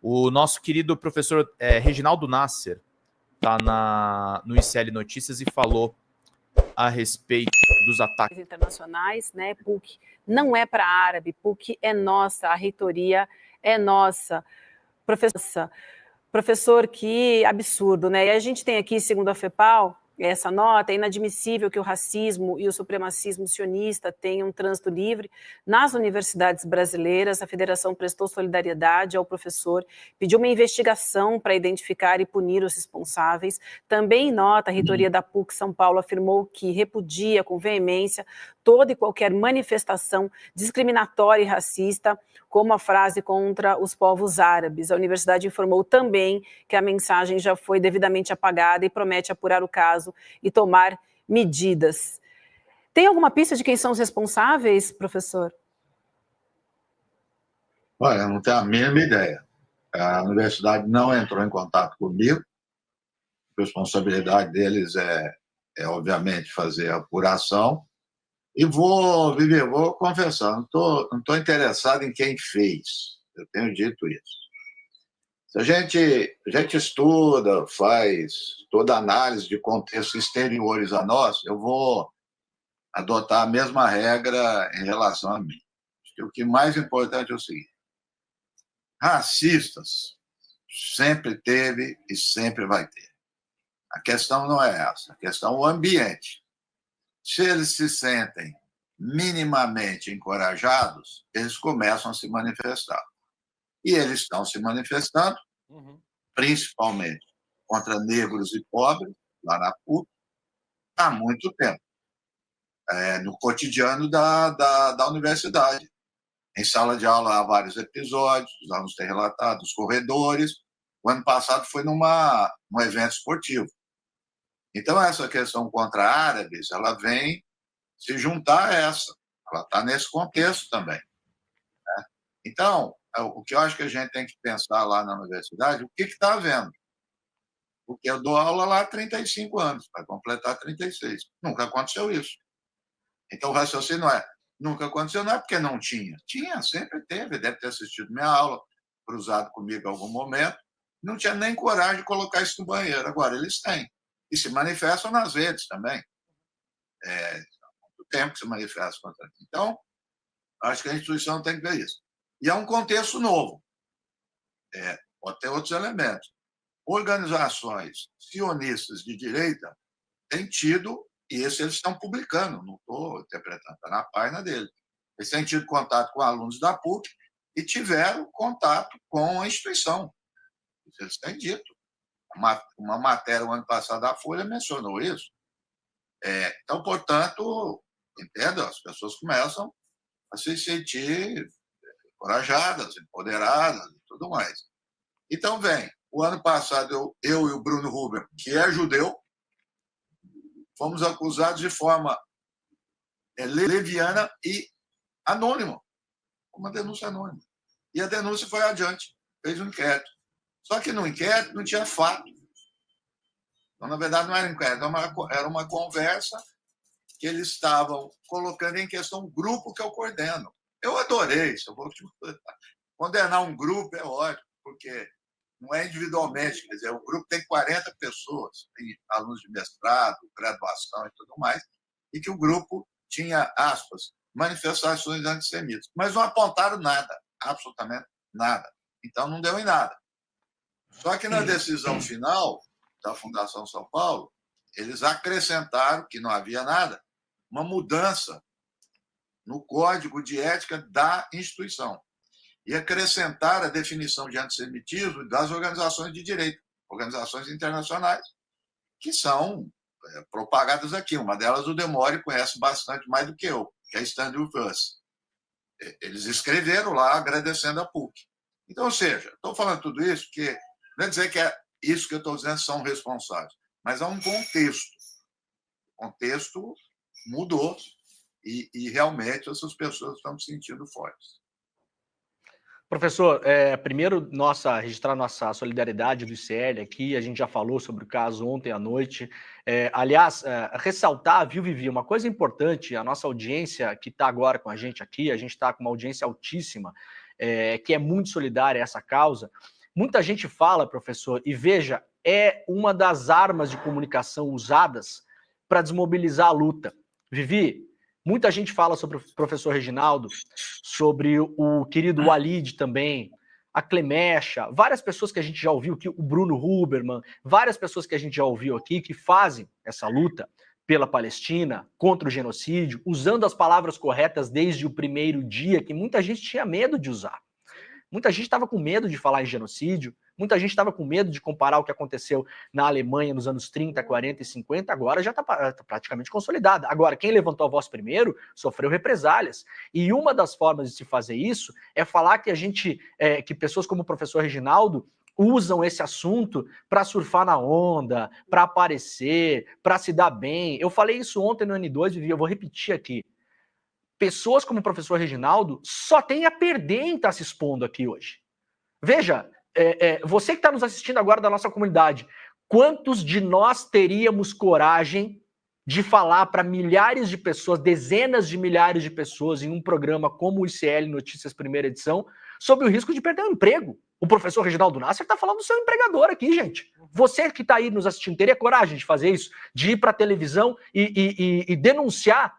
O nosso querido professor Reginaldo Nasser está no ICL Notícias e falou a respeito dos ataques internacionais, né? PUC não é para árabe, PUC é nossa, a reitoria é nossa. Professor, que absurdo, né? E a gente tem aqui, segundo a FEPAL, essa nota: é inadmissível que o racismo e o supremacismo sionista tenham trânsito livre nas universidades brasileiras. A federação prestou solidariedade ao professor, pediu uma investigação para identificar e punir os responsáveis. Também em nota, a reitoria da PUC São Paulo afirmou que repudia com veemência toda e qualquer manifestação discriminatória e racista, como a frase contra os povos árabes. A universidade informou também que a mensagem já foi devidamente apagada e promete apurar o caso e tomar medidas. Tem alguma pista de quem são os responsáveis, professor? Olha, eu não tenho a mínima ideia. A universidade não entrou em contato comigo. A responsabilidade deles obviamente, fazer a apuração. E Vivi, vou confessar, não estou interessado em quem fez. Eu tenho dito isso. Se a gente estuda, faz toda a análise de contextos exteriores a nós, eu vou adotar a mesma regra em relação a mim. Acho que o que mais importante é o seguinte: racistas sempre teve e sempre vai ter. A questão não é essa, a questão é o ambiente. Se eles se sentem minimamente encorajados, eles começam a se manifestar. E eles estão se manifestando, principalmente contra negros e pobres, lá na PUC, há muito tempo. No cotidiano da universidade. Em sala de aula há vários episódios, os alunos têm relatado, os corredores. O ano passado foi num evento esportivo. Então, essa questão contra árabes, ela vem se juntar a essa. Ela está nesse contexto também. Né? Então, o que eu acho que a gente tem que pensar lá na universidade, o que está havendo? Porque eu dou aula lá há 35 anos, vai completar 36. Nunca aconteceu isso. Então, o raciocínio nunca aconteceu, não é porque não tinha. Tinha, sempre teve, deve ter assistido minha aula, cruzado comigo em algum momento. Não tinha nem coragem de colocar isso no banheiro. Agora, eles têm. E se manifestam nas redes também. Há muito tempo que se manifestam contra isso. Então, acho que a instituição tem que ver isso. E é um contexto novo. Pode ter outros elementos. Organizações sionistas de direita têm tido, e isso eles estão publicando, não estou interpretando, está na página dele. Eles têm tido contato com alunos da PUC e tiveram contato com a instituição. Isso eles têm dito. Uma matéria, o ano passado, da Folha mencionou isso. Então, portanto, entenda, as pessoas começam a se sentir encorajadas, empoderadas e tudo mais. Então, o ano passado, eu e o Bruno Huber, que é judeu, fomos acusados de forma leviana e anônima, uma denúncia anônima. E a denúncia foi adiante, fez um inquérito. Só que no inquérito não tinha fato. Então, na verdade, não era inquérito, era uma conversa que eles estavam colocando em questão o grupo que eu coordeno. Eu adorei isso. Condenar um grupo é ótimo, porque não é individualmente, quer dizer, o grupo tem 40 pessoas, tem alunos de mestrado, graduação e tudo mais, e que o grupo tinha, aspas, manifestações antissemitas, mas não apontaram nada, absolutamente nada. Então, não deu em nada. Só que na decisão final da Fundação São Paulo, eles acrescentaram, que não havia nada, uma mudança no código de ética da instituição e acrescentar a definição de antissemitismo das organizações de direito, organizações internacionais, que são propagadas aqui. Uma delas o Demore conhece bastante mais do que eu, que é Stand With Us. Eles escreveram lá agradecendo a PUC. Então, ou seja, estou falando tudo isso porque não é dizer que é isso que eu estou dizendo são responsáveis, mas há um contexto. O contexto mudou e realmente essas pessoas estão se sentindo fortes. Professor, primeiro registrar nossa solidariedade do ICL aqui, a gente já falou sobre o caso ontem à noite. Aliás, ressaltar, viu, Vivi, uma coisa importante, a nossa audiência que está agora com a gente aqui, a gente está com uma audiência altíssima, que é muito solidária a essa causa. Muita gente fala, professor, e veja, é uma das armas de comunicação usadas para desmobilizar a luta. Vivi, muita gente fala sobre o professor Reginaldo, sobre o querido Walid também, a Clemecha, várias pessoas que a gente já ouviu aqui, o Bruno Huberman, várias pessoas que a gente já ouviu aqui que fazem essa luta pela Palestina, contra o genocídio, usando as palavras corretas desde o primeiro dia, que muita gente tinha medo de usar. Muita gente estava com medo de falar em genocídio, muita gente estava com medo de comparar o que aconteceu na Alemanha nos anos 30, 40 e 50, agora já está praticamente consolidada. Agora, quem levantou a voz primeiro sofreu represálias. E uma das formas de se fazer isso é falar que que pessoas como o professor Reginaldo usam esse assunto para surfar na onda, para aparecer, para se dar bem. Eu falei isso ontem no N2, Vivi, eu vou repetir aqui. Pessoas como o professor Reginaldo só tem a perder em estar se expondo aqui hoje. Veja, você que está nos assistindo agora da nossa comunidade, quantos de nós teríamos coragem de falar para milhares de pessoas, dezenas de milhares de pessoas em um programa como o ICL Notícias Primeira Edição, sobre o risco de perder o emprego? O professor Reginaldo Nasser está falando do seu empregador aqui, gente. Você que está aí nos assistindo, teria coragem de fazer isso? De ir para a televisão e denunciar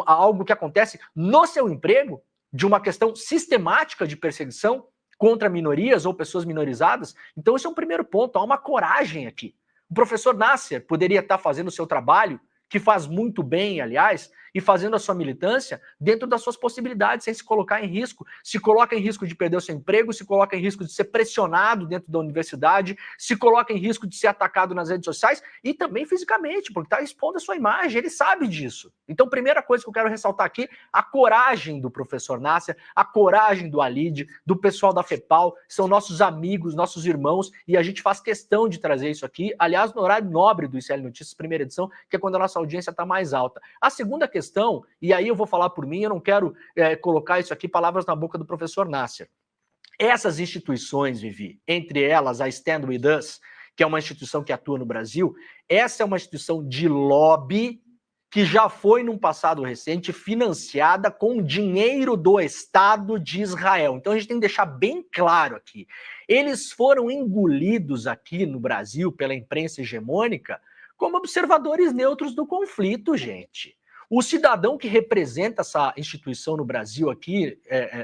algo que acontece no seu emprego, de uma questão sistemática de perseguição contra minorias ou pessoas minorizadas? Então esse é um primeiro ponto, há uma coragem aqui. O professor Nasser poderia estar fazendo o seu trabalho, que faz muito bem, aliás, e fazendo a sua militância dentro das suas possibilidades, sem se colocar em risco. Se coloca em risco de perder o seu emprego, se coloca em risco de ser pressionado dentro da universidade, se coloca em risco de ser atacado nas redes sociais e também fisicamente, porque está expondo a sua imagem, ele sabe disso. Então, primeira coisa que eu quero ressaltar aqui, a coragem do professor Nasser, a coragem do Walid, do pessoal da FEPAL, são nossos amigos, nossos irmãos, e a gente faz questão de trazer isso aqui, aliás, no horário nobre do ICL Notícias, primeira edição, que é quando a nossa audiência está mais alta. A segunda questão, e aí eu vou falar por mim, eu não quero colocar isso aqui, palavras na boca do professor Nasser. Essas instituições, Vivi, entre elas a Stand With Us, que é uma instituição que atua no Brasil, essa é uma instituição de lobby que já foi, num passado recente, financiada com dinheiro do Estado de Israel. Então a gente tem que deixar bem claro aqui. Eles foram engolidos aqui no Brasil pela imprensa hegemônica como observadores neutros do conflito, gente. O cidadão que representa essa instituição no Brasil aqui,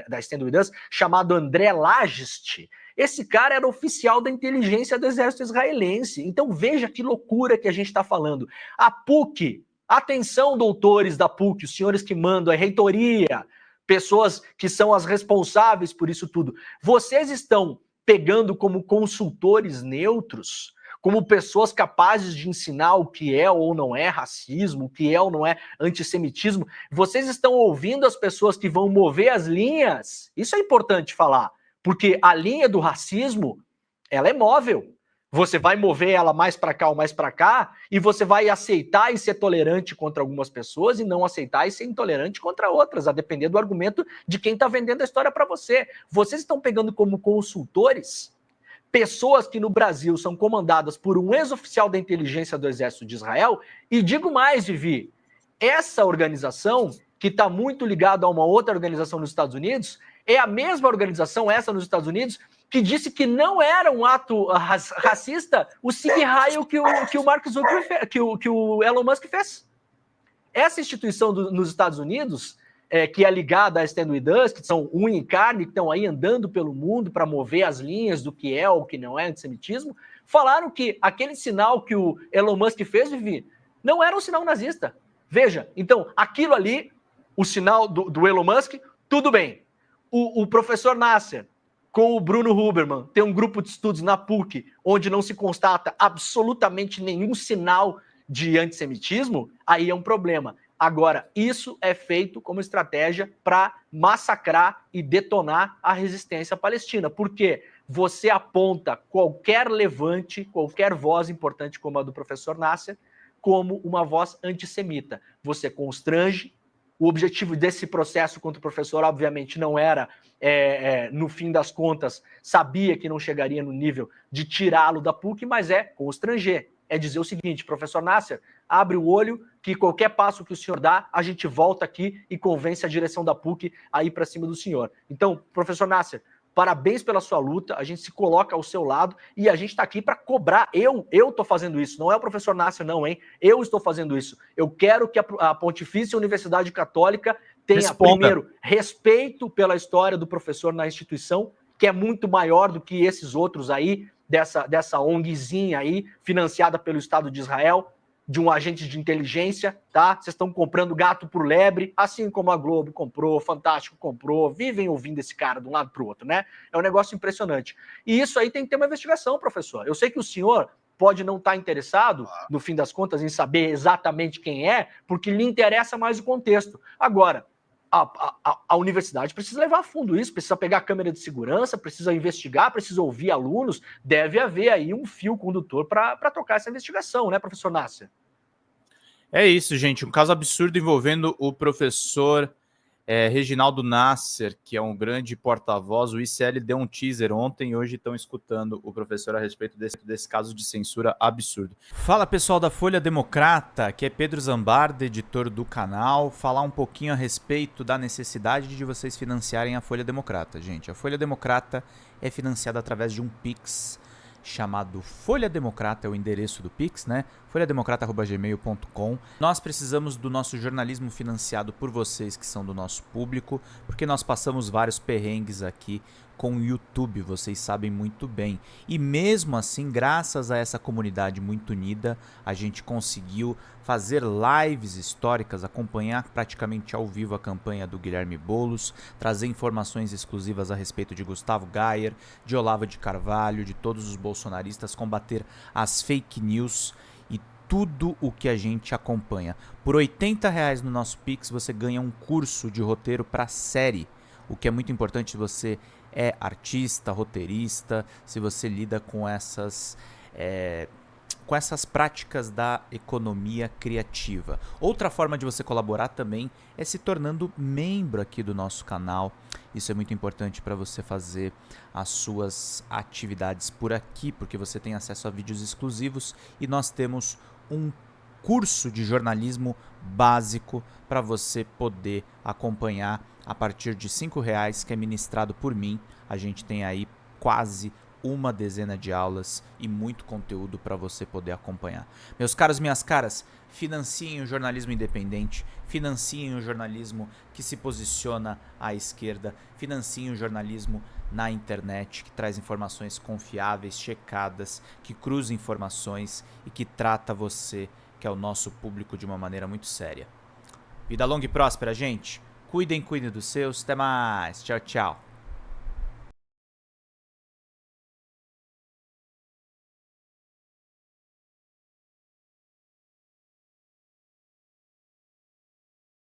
da Stand With Us, chamado André Lagist, esse cara era oficial da inteligência do exército israelense. Então veja que loucura que a gente está falando. A PUC, atenção doutores da PUC, os senhores que mandam, a reitoria, pessoas que são as responsáveis por isso tudo, vocês estão pegando como consultores neutros, como pessoas capazes de ensinar o que é ou não é racismo, o que é ou não é antissemitismo. Vocês estão ouvindo as pessoas que vão mover as linhas? Isso é importante falar, porque a linha do racismo, ela é móvel. Você vai mover ela mais para cá ou mais para cá, e você vai aceitar e ser tolerante contra algumas pessoas e não aceitar e ser intolerante contra outras, a depender do argumento de quem está vendendo a história para você. Vocês estão pegando como consultores pessoas que no Brasil são comandadas por um ex-oficial da inteligência do Exército de Israel, e digo mais, Vivi, essa organização, que está muito ligada a uma outra organização nos Estados Unidos, é a mesma organização, essa nos Estados Unidos, que disse que não era um ato racista o Sig Heil que o Mark Zuckerberg, que o Elon Musk fez. Essa instituição nos Estados Unidos, que é ligada à Stand With Us, que são unha e carne, que estão aí andando pelo mundo para mover as linhas do que é ou que não é antissemitismo, falaram que aquele sinal que o Elon Musk fez, Vivi, não era um sinal nazista. Veja, então, aquilo ali, o sinal do Elon Musk, tudo bem. O professor Nasser, com o Bruno Huberman, tem um grupo de estudos na PUC, onde não se constata absolutamente nenhum sinal de antissemitismo, aí é um problema. Agora, isso é feito como estratégia para massacrar e detonar a resistência palestina. Porque você aponta qualquer levante, qualquer voz importante como a do professor Nasser, como uma voz antissemita. Você constrange. O objetivo desse processo contra o professor, obviamente, não era, no fim das contas, sabia que não chegaria no nível de tirá-lo da PUC, mas é constranger. É dizer o seguinte, professor Nasser, abre o olho que qualquer passo que o senhor dá, a gente volta aqui e convence a direção da PUC a ir para cima do senhor. Então, professor Nasser, Parabéns pela sua luta, a gente se coloca ao seu lado e a gente está aqui para cobrar. Eu estou fazendo isso, não é o professor Nássir não, hein? Eu estou fazendo isso. Eu quero que a Pontifícia Universidade Católica tenha, primeiro, respeito pela história do professor na instituição, que é muito maior do que esses outros aí, dessa ONGzinha aí, financiada pelo Estado de Israel, de um agente de inteligência, tá? Vocês estão comprando gato por lebre, assim como a Globo comprou, Fantástico comprou, vivem ouvindo esse cara de um lado para o outro, né? É um negócio impressionante. E isso aí tem que ter uma investigação, professor. Eu sei que o senhor pode não estar interessado, no fim das contas, em saber exatamente quem é, porque lhe interessa mais o contexto. Agora, a universidade precisa levar a fundo isso, precisa pegar a câmera de segurança, precisa investigar, precisa ouvir alunos, deve haver aí um fio condutor para tocar essa investigação, né, professor Nássir? É isso, gente, um caso absurdo envolvendo o professor Reginaldo Nássir, que é um grande porta-voz. O ICL deu um teaser ontem e hoje estão escutando o professor a respeito desse caso de censura absurdo. Fala, pessoal da Folha Democrata, que é Pedro Zambarda, editor do canal, falar um pouquinho a respeito da necessidade de vocês financiarem a Folha Democrata. Gente, a Folha Democrata é financiada através de um Pix chamado Folha Democrata, é o endereço do Pix, né? folhademocrata@gmail.com. Nós precisamos do nosso jornalismo financiado por vocês que são do nosso público, porque nós passamos vários perrengues aqui com o YouTube, vocês sabem muito bem. E mesmo assim, graças a essa comunidade muito unida, a gente conseguiu fazer lives históricas, acompanhar praticamente ao vivo a campanha do Guilherme Boulos, trazer informações exclusivas a respeito de Gustavo Gayer, de Olavo de Carvalho, de todos os bolsonaristas, combater as fake news e tudo o que a gente acompanha. Por R$80 no nosso Pix você ganha um curso de roteiro para série, o que é muito importante se você é artista, roteirista, se você lida com essas práticas da economia criativa. Outra forma de você colaborar também é se tornando membro aqui do nosso canal. Isso é muito importante para você fazer as suas atividades por aqui, porque você tem acesso a vídeos exclusivos e nós temos um curso de jornalismo básico para você poder acompanhar a partir de R$5, que é ministrado por mim. A gente tem aí quase uma dezena de aulas e muito conteúdo para você poder acompanhar. Meus caros, minhas caras, financiem o jornalismo independente, financiem o jornalismo que se posiciona à esquerda, financiem o jornalismo na internet, que traz informações confiáveis, checadas, que cruza informações e que trata você, que é o nosso público, de uma maneira muito séria. Vida longa e próspera, gente. Cuidem dos seus. Até mais. Tchau, tchau.